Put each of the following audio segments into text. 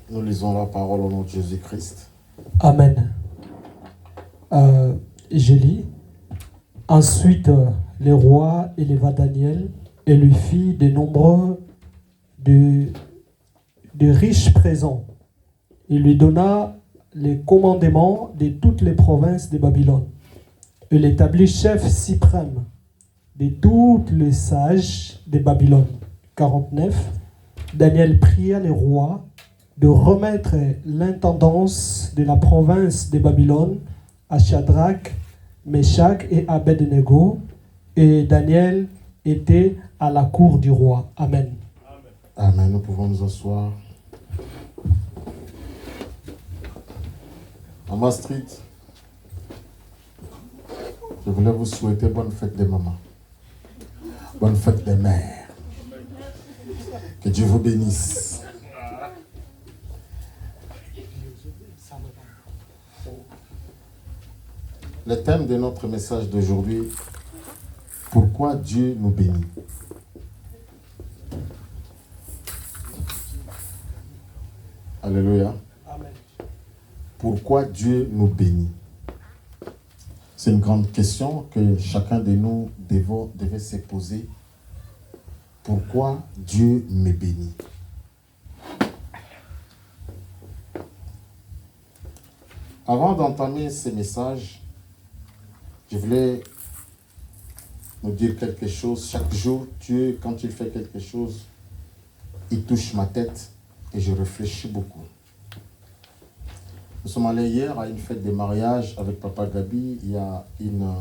Nous lisons la parole au nom de Jésus-Christ. Amen. Je lis. Ensuite, le roi éleva Daniel et lui fit de nombreux, de riches présents. Il lui donna les commandements de toutes les provinces de Babylone. Il l'établit chef suprême de tous les sages de Babylone. 49. Daniel pria le roi de remettre l'intendance de la province de Babylone à Shadrach, Meshach et Abednego, et Daniel était à la cour du roi. Amen. Amen. Nous pouvons nous asseoir. Maman Street, je voulais vous souhaiter bonne fête des mamans. Bonne fête des mères. Que Dieu vous bénisse. Le thème de notre message d'aujourd'hui, pourquoi Dieu nous bénit. Alléluia. Amen. Pourquoi Dieu nous bénit? C'est une grande question que chacun de nous devait se poser. Pourquoi Dieu me bénit? Avant d'entamer ce message, je voulais nous dire quelque chose. Chaque jour, Dieu, quand il fait quelque chose, il touche ma tête et je réfléchis beaucoup. Nous sommes allés hier à une fête de mariage avec Papa Gabi. Il y a une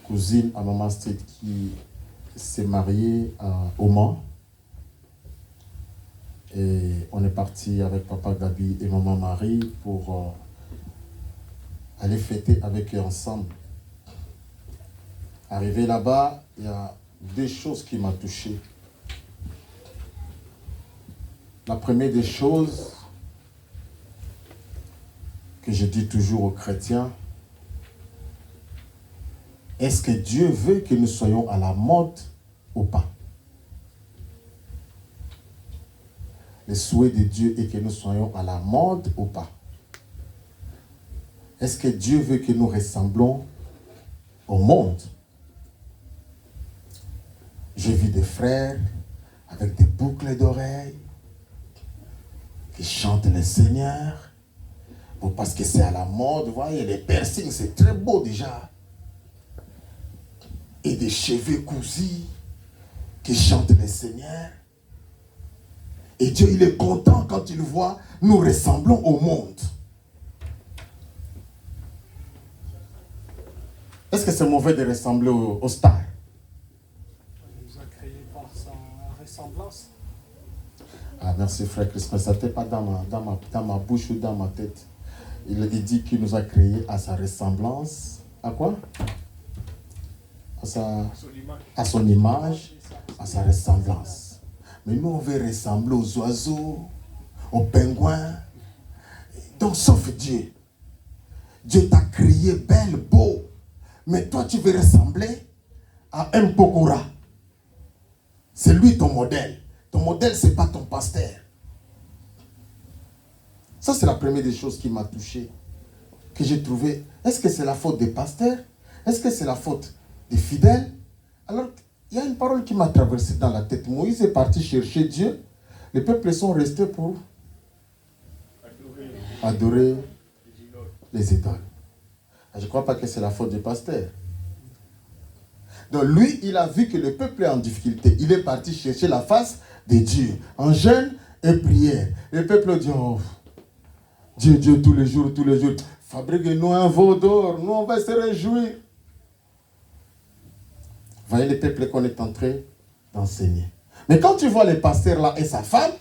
cousine à Maman Street qui s'est mariée au Mans. Et on est parti avec Papa Gabi et Maman Marie pour aller fêter avec eux ensemble. Arrivé là-bas, il y a deux choses qui m'ont touché. La première des choses que je dis toujours aux chrétiens, est-ce que Dieu veut que nous soyons à la mode ou pas? Le souhait de Dieu est que nous soyons à la mode ou pas? Est-ce que Dieu veut que nous ressemblons au monde? J'ai vu des frères avec des boucles d'oreilles qui chantent le Seigneur. Bon, parce que c'est à la mode, vous voyez, les piercings, c'est très beau déjà. Et des cheveux cousus qui chantent le Seigneur. Et Dieu, il est content quand il voit nous ressemblons au monde. Est-ce que c'est mauvais de ressembler aux stars? Il nous a créés par sa ressemblance. Ah, merci frère Christmas, ça n'était pas dans ma bouche ou dans ma tête. Il dit qu'il nous a créés à sa ressemblance. À quoi? À son image, à sa ressemblance. Mais nous, on veut ressembler aux oiseaux, aux pingouins. Donc, sauf Dieu. Dieu t'a créé belle, beau. Mais toi, tu veux ressembler à un pokora. C'est lui ton modèle. Ton modèle, ce n'est pas ton pasteur. Ça, c'est la première des choses qui m'a touché. Que j'ai trouvé. Est-ce que c'est la faute des pasteurs? Est-ce que c'est la faute des fidèles? Alors, il y a une parole qui m'a traversé dans la tête. Moïse est parti chercher Dieu. Les peuples sont restés pour adorer les idoles. Je ne crois pas que c'est la faute des pasteurs. Donc lui, il a vu que le peuple est en difficulté. Il est parti chercher la face de Dieu, en jeûne et prière. Le peuple dit, oh, Dieu, tous les jours, fabriquez-nous un veau d'or, nous on va se réjouir. Voyez le peuple qu'on est en train d'enseigner. Mais quand tu vois les pasteurs là et sa femme,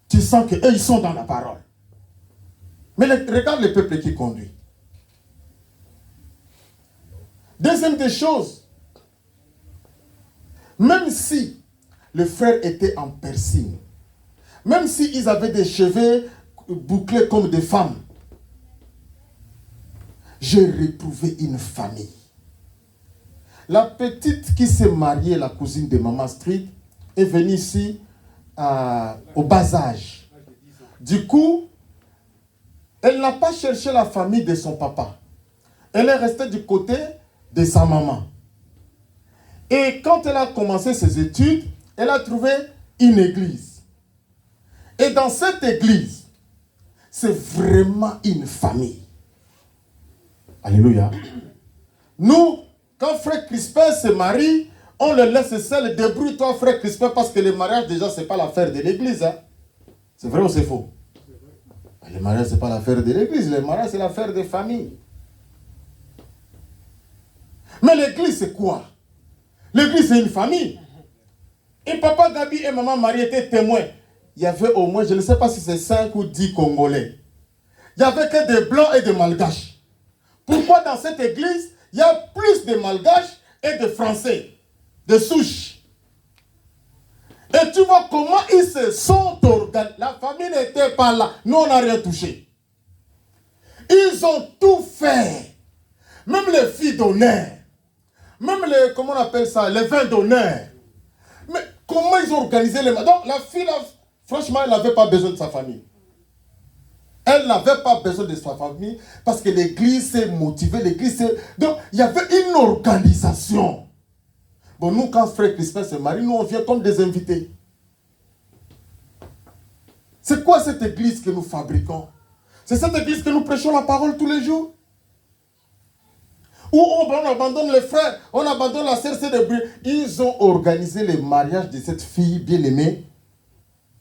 tu sens qu'eux, ils sont dans la parole. Mais regarde le peuple qui conduit. Deuxième des choses, même si le frère était en piercing, même s'ils avaient des cheveux bouclés comme des femmes, j'ai retrouvé une famille. La petite qui s'est mariée, la cousine de Maman Street, est venue ici au bas âge. Du coup, elle n'a pas cherché la famille de son papa. Elle est restée du côté de sa maman. Et quand elle a commencé ses études, elle a trouvé une église. Et dans cette église, c'est vraiment une famille. Alléluia. Nous, quand frère Crispin se marie, on le laisse seul. Débrouille-toi, frère Crispin, parce que le mariage, déjà, ce n'est pas l'affaire de l'église. Hein. C'est vrai ou c'est faux? Le mariage, ce n'est pas l'affaire de l'église. Le mariage, c'est l'affaire des familles. Mais l'église, c'est quoi? L'église, c'est une famille. Et papa Gabi et maman Marie étaient témoins. Il y avait au moins, je ne sais pas si c'est 5 ou 10 Congolais. Il n'y avait que des Blancs et des Malgaches. Pourquoi dans cette église, il y a plus de Malgaches et de Français, de souches? Et tu vois comment ils se sont organisés. La famille n'était pas là. Nous, on n'a rien touché. Ils ont tout fait. Même les filles d'honneur. Même les, comment on appelle ça, les vins d'honneur. Mais comment ils ont organisé les... Donc la fille, là, franchement, elle n'avait pas besoin de sa famille. Elle n'avait pas besoin de sa famille parce que l'église s'est motivée, l'église s'est... Donc, il y avait une organisation. Bon, nous, quand frère Crispin se marie, nous, on vient comme des invités. C'est quoi cette église que nous fabriquons? C'est cette église que nous prêchons la parole tous les jours? Ou on abandonne les frères, on abandonne la CRC de bruit. Ils ont organisé le mariage de cette fille bien-aimée,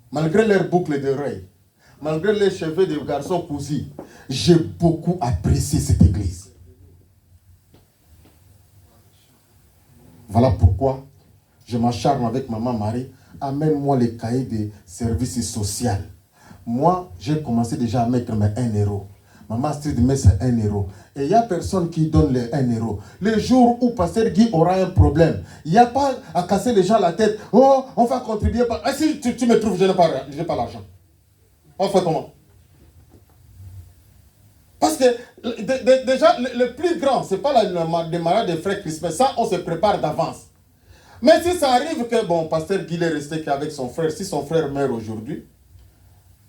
malgré leurs boucles d'oreilles, malgré les cheveux de garçons cousus. J'ai beaucoup apprécié cette église. Voilà pourquoi je m'acharne avec maman Marie. Amène-moi les cahiers de services sociaux. Moi, j'ai commencé déjà à mettre mes 1 euro. Maman Astrid met ses 1 euro. Et il n'y a personne qui donne les 1 euro. Le jour où Pasteur Guy aura un problème, il n'y a pas à casser les gens la tête. Oh, on va contribuer. Ah, si tu me trouves, je n'ai pas l'argent. On fait comment? Parce que déjà, le plus grand, ce n'est pas le démarrage des frères Crispin. Ça, on se prépare d'avance. Mais si ça arrive que, bon, Pasteur Guy est resté qu'avec son frère, si son frère meurt aujourd'hui,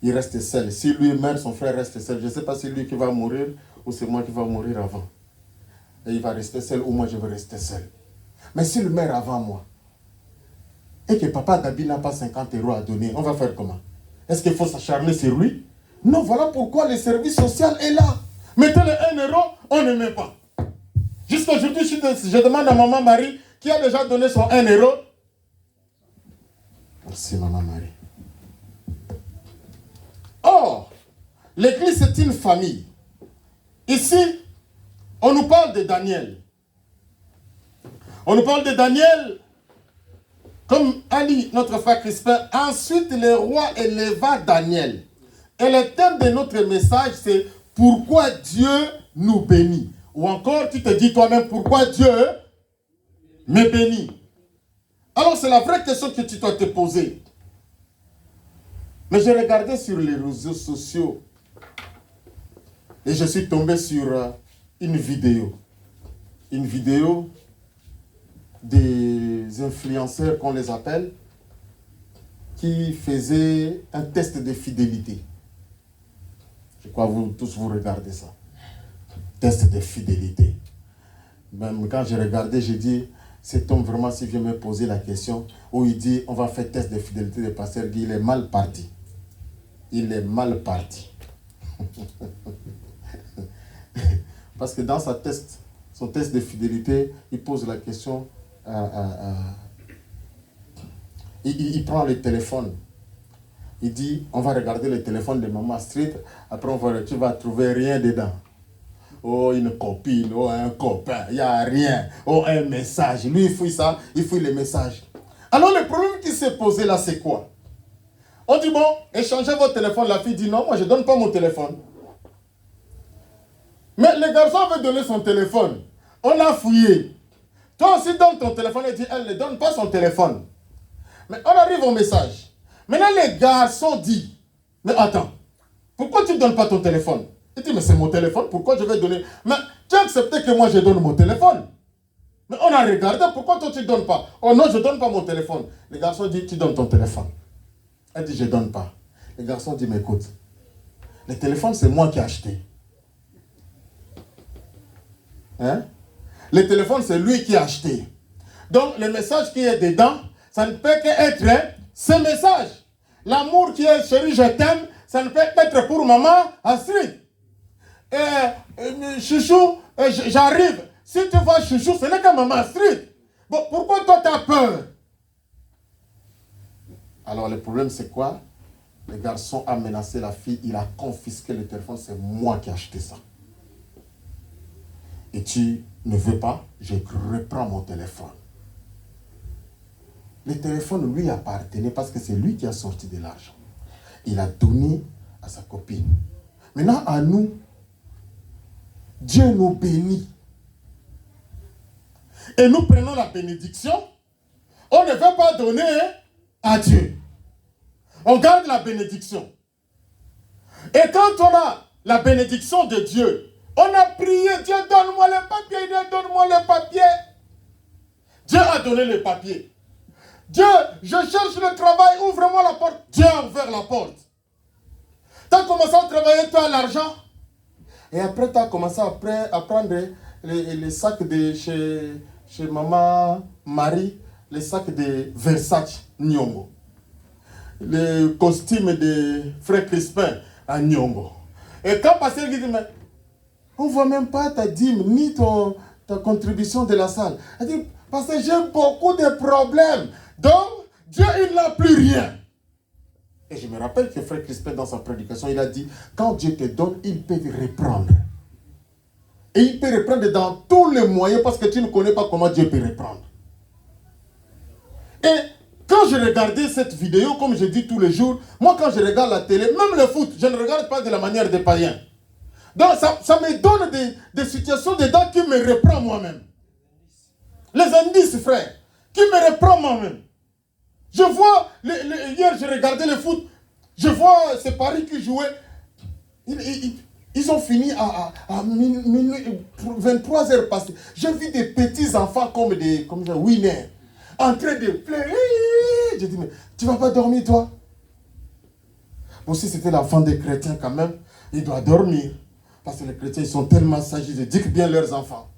il reste seul. Si lui meurt, son frère reste seul. Je ne sais pas si c'est lui qui va mourir ou c'est moi qui va mourir avant. Et il va rester seul ou moi je vais rester seul. Mais s'il meurt avant moi, et que papa Gabi n'a pas 50 euros à donner, on va faire comment? Est-ce qu'il faut s'acharner sur lui? Non, voilà pourquoi le service social est là. Mettez le 1 euro, on ne met pas. Jusqu'à aujourd'hui, je demande à maman Marie, qui a déjà donné son 1 euro. Merci maman Marie. Or, l'église c'est une famille. Ici, on nous parle de Daniel. On nous parle de Daniel, comme Ali, notre frère Crispin. Ensuite, le roi éleva Daniel. Et le thème de notre message, c'est pourquoi Dieu nous bénit. Ou encore, tu te dis toi-même, pourquoi Dieu me bénit. Alors, c'est la vraie question que tu dois te poser. Mais j'ai regardé sur les réseaux sociaux et je suis tombé sur une vidéo. Une vidéo des influenceurs, qu'on les appelle, qui faisaient un test de fidélité. Je crois que vous tous vous regardez ça. Test de fidélité. Même quand j'ai regardé, j'ai dit, cet homme vraiment, s'il vient me poser la question, où il dit, on va faire test de fidélité de Pasteur Guy, il est mal parti. Il est mal parti. Parce que dans son test de fidélité, il pose la question, il prend le téléphone. Il dit, on va regarder le téléphone de Maman Street, après tu vas trouver rien dedans. Oh, une copine, oh, un copain, il n'y a rien. Oh, un message. Lui, il fouille ça, il fouille les messages. Alors, le problème qui s'est posé là, c'est quoi? On dit, bon, échangez votre téléphone. La fille dit, non, moi, je ne donne pas mon téléphone. Mais le garçon veut donner son téléphone. On a fouillé. Toi aussi, donne ton téléphone. Elle dit, elle ne donne pas son téléphone. Mais on arrive au message. Maintenant, les garçons disent, mais attends, pourquoi tu ne donnes pas ton téléphone? Il dit, mais c'est mon téléphone, pourquoi je vais donner? Mais tu as accepté que moi, je donne mon téléphone. Mais on a regardé, pourquoi toi, tu ne donnes pas? Oh non, je ne donne pas mon téléphone. Le garçon dit, tu donnes ton téléphone. Elle dit, je ne donne pas. Le garçon dit, mais écoute, Le téléphone, c'est moi qui ai acheté. Hein? Le téléphone, c'est lui qui a acheté. Donc, le message qui est dedans, ça ne peut qu'être ce message. L'amour qui est chérie, je t'aime, ça ne peut qu'être pour maman Astrid. Chouchou, j'arrive. Si tu vois chouchou, ce n'est que maman Astrid. Bon, pourquoi toi tu as peur? Alors, le problème, c'est quoi? Le garçon a menacé la fille, il a confisqué le téléphone, c'est moi qui ai acheté ça. Et tu ne veux pas, je reprends mon téléphone. Le téléphone lui appartenait parce que c'est lui qui a sorti de l'argent. Il a donné à sa copine. Maintenant, à nous, Dieu nous bénit. Et nous prenons la bénédiction. On ne veut pas donner à Dieu. On garde la bénédiction. Et quand on a la bénédiction de Dieu, on a prié, Dieu donne-moi les papiers, Dieu donne-moi les papiers. Dieu a donné les papiers. Dieu, je cherche le travail, ouvre-moi la porte. Dieu a ouvert la porte. Tu as commencé à travailler, tu as l'argent. Et après, tu as commencé à prendre les sacs de chez maman Marie, les sacs de Versace Nyongo. Les costumes de Frère Crispin à Nyongo. Et quand Pasteur dit, mais on ne voit même pas ta dîme, ni ta contribution de la salle. Elle dit, parce que j'ai beaucoup de problèmes. Donc, Dieu, il n'a plus rien. Et je me rappelle que Frère Crispin, dans sa prédication, il a dit, quand Dieu te donne, il peut te reprendre. Et il peut reprendre dans tous les moyens parce que tu ne connais pas comment Dieu peut reprendre. Et quand je regardais cette vidéo, comme je dis tous les jours, moi quand je regarde la télé, même le foot, je ne regarde pas de la manière des païens. Donc ça me donne des situations dedans qui me reprend moi-même. Les indices, frère, qui me reprend moi-même. Je vois, hier je regardais le foot, je vois ces paris qui jouaient. Ils ont fini à 23h passées. J'ai vu des petits enfants comme des winners en train de pleurer. J'ai dit, mais tu ne vas pas dormir, toi? Bon, si c'était l'enfant des chrétiens, quand même, il doit dormir. Parce que les chrétiens, ils sont tellement sages, ils éduquent bien leurs enfants.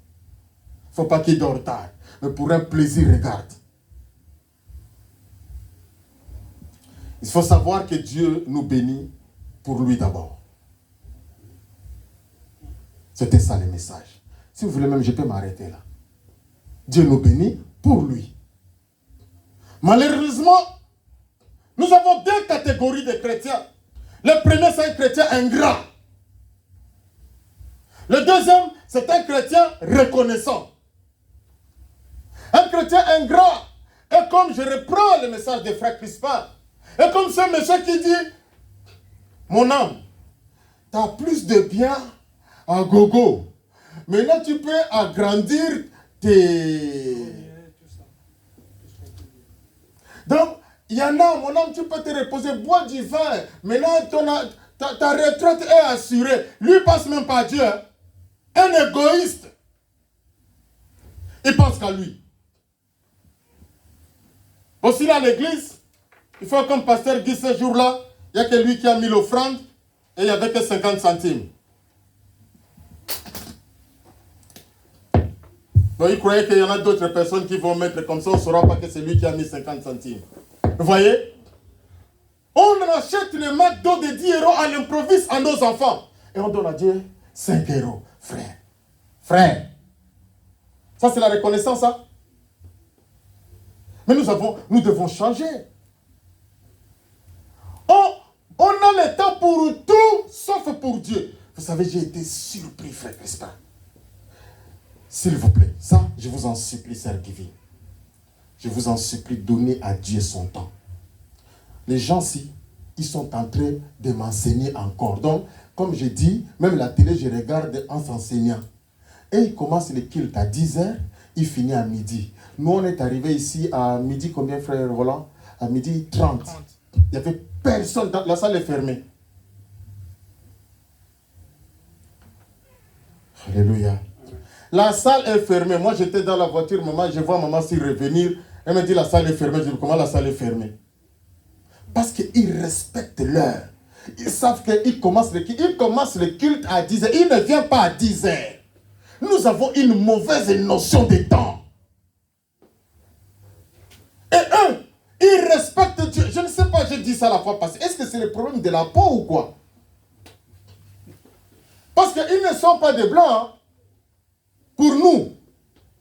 Il ne faut pas qu'ils dorment tard. Mais pour un plaisir, regarde. Il faut savoir que Dieu nous bénit pour lui d'abord. C'était ça le message. Si vous voulez même, je peux m'arrêter là. Dieu nous bénit pour lui. Malheureusement, nous avons deux catégories de chrétiens. Le premier, c'est un chrétien ingrat. Le deuxième, c'est un chrétien reconnaissant. Un chrétien ingrat. Et comme je reprends le message de Frère Crispin, et comme ce monsieur qui dit, mon âme, tu as plus de biens à gogo. Maintenant, tu peux agrandir tes... Donc, il y en a, mon âme, tu peux te reposer, bois du vin. Maintenant, ta retraite est assurée. Lui, il ne pense même pas à Dieu. Hein. Un égoïste. Il pense qu'à lui. Aussi, dans l'église, il faut comme pasteur dit ce jour-là, il n'y a que lui qui a mis l'offrande et il n'y avait que 50 centimes. Donc, il croyait qu'il y en a d'autres personnes qui vont mettre comme ça, on ne saura pas que c'est lui qui a mis 50 centimes. Vous voyez? On achète le McDo de 10 euros à l'improviste à nos enfants. Et on donne à Dieu 5 euros. Frère. Frère. Ça, c'est la reconnaissance, ça. Mais nous devons changer. On a le temps pour tout, sauf pour Dieu. Vous savez, j'ai été surpris, frère Crispin. S'il vous plaît, ça, je vous en supplie, Sœur Giving. Je vous en supplie, donnez à Dieu son temps. Les gens-ci, ils sont en train de m'enseigner encore. Donc, comme je dis, même la télé, je regarde en s'enseignant. Et il commence le culte à 10h, il finit à midi. Nous, on est arrivé ici à midi, combien, frère Roland? À midi 30. Il n'y avait personne, la salle est fermée. Alléluia. La salle est fermée. Moi, j'étais dans la voiture, maman, je vois maman s'y revenir. Elle me dit, la salle est fermée. Je dis, comment la salle est fermée? Parce qu'ils respectent l'heure. Ils savent qu'ils commencent le culte. Ils commencent le culte à 10 heures. Ils ne viennent pas à 10 heures. Nous avons une mauvaise notion des temps. Et eux, ils respectent Dieu. Je ne sais pas, j'ai dit ça la fois passée. Est-ce que c'est le problème de la peau ou quoi? Parce qu'ils ne sont pas des blancs. Hein. Pour nous.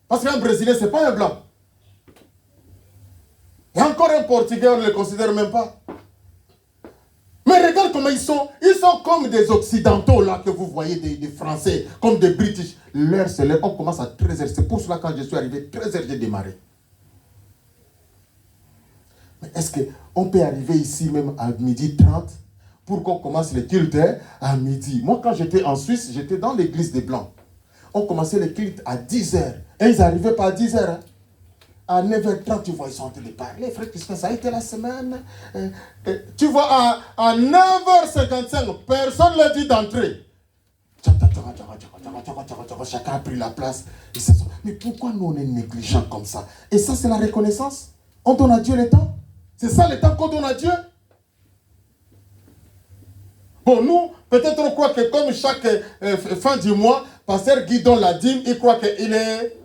Parce qu'un Brésilien, ce n'est pas un blanc. Et encore un Portugais, on ne le considère même pas. Mais regarde comment ils sont. Ils sont comme des Occidentaux, là, que vous voyez, des Français, comme des British. L'heure, c'est l'heure. On commence à 13h. C'est pour cela, quand je suis arrivé, 13h, j'ai démarré. Mais est-ce qu'on peut arriver ici même à 12h30 pour qu'on commence le culte à midi? Moi, quand j'étais en Suisse, j'étais dans l'église des Blancs. On commençait le culte à 10h. Et ils n'arrivaient pas à 10h. Hein. À 9h30, tu vois, ils sont en train de parler. Frère Christian, ça a été la semaine. Tu vois, à 9h55, personne ne l'a dit d'entrer. Chacun a pris la place. Mais pourquoi nous, on est négligents comme ça? Et ça, c'est la reconnaissance. On donne à Dieu le temps. C'est ça le temps qu'on donne à Dieu. Bon, nous, peut-être on croit que comme chaque fin du mois, pasteur Guy donne la dîme, il croit qu'il est...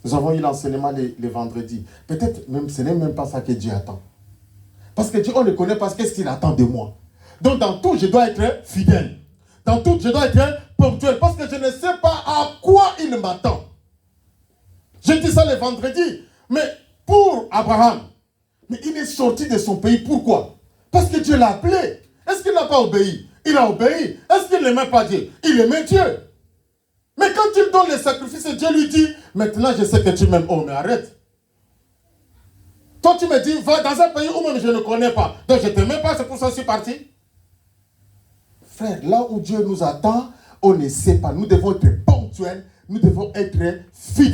Nous avons eu l'enseignement les vendredis. Peut-être même ce n'est même pas ça que Dieu attend. Parce que Dieu, on ne connaît pas ce qu'il attend de moi. Donc dans tout, je dois être fidèle. Dans tout, je dois être ponctuel. Parce que je ne sais pas à quoi il m'attend. Je dis ça le vendredi. Mais pour Abraham, mais il est sorti de son pays. Pourquoi? Parce que Dieu l'a appelé. Est-ce qu'il n'a pas obéi? Il a obéi. Est-ce qu'il n'aimait pas Dieu? Il aimait Dieu. Mais quand il donne les sacrifices, Dieu lui dit, maintenant je sais que tu m'aimes. Oh, mais arrête. Toi, tu me dis, va dans un pays où même je ne connais pas. Donc je ne t'aimais pas, c'est pour ça que je suis parti. Frère, là où Dieu nous attend, on ne sait pas. Nous devons être ponctuels, nous devons être fidèles.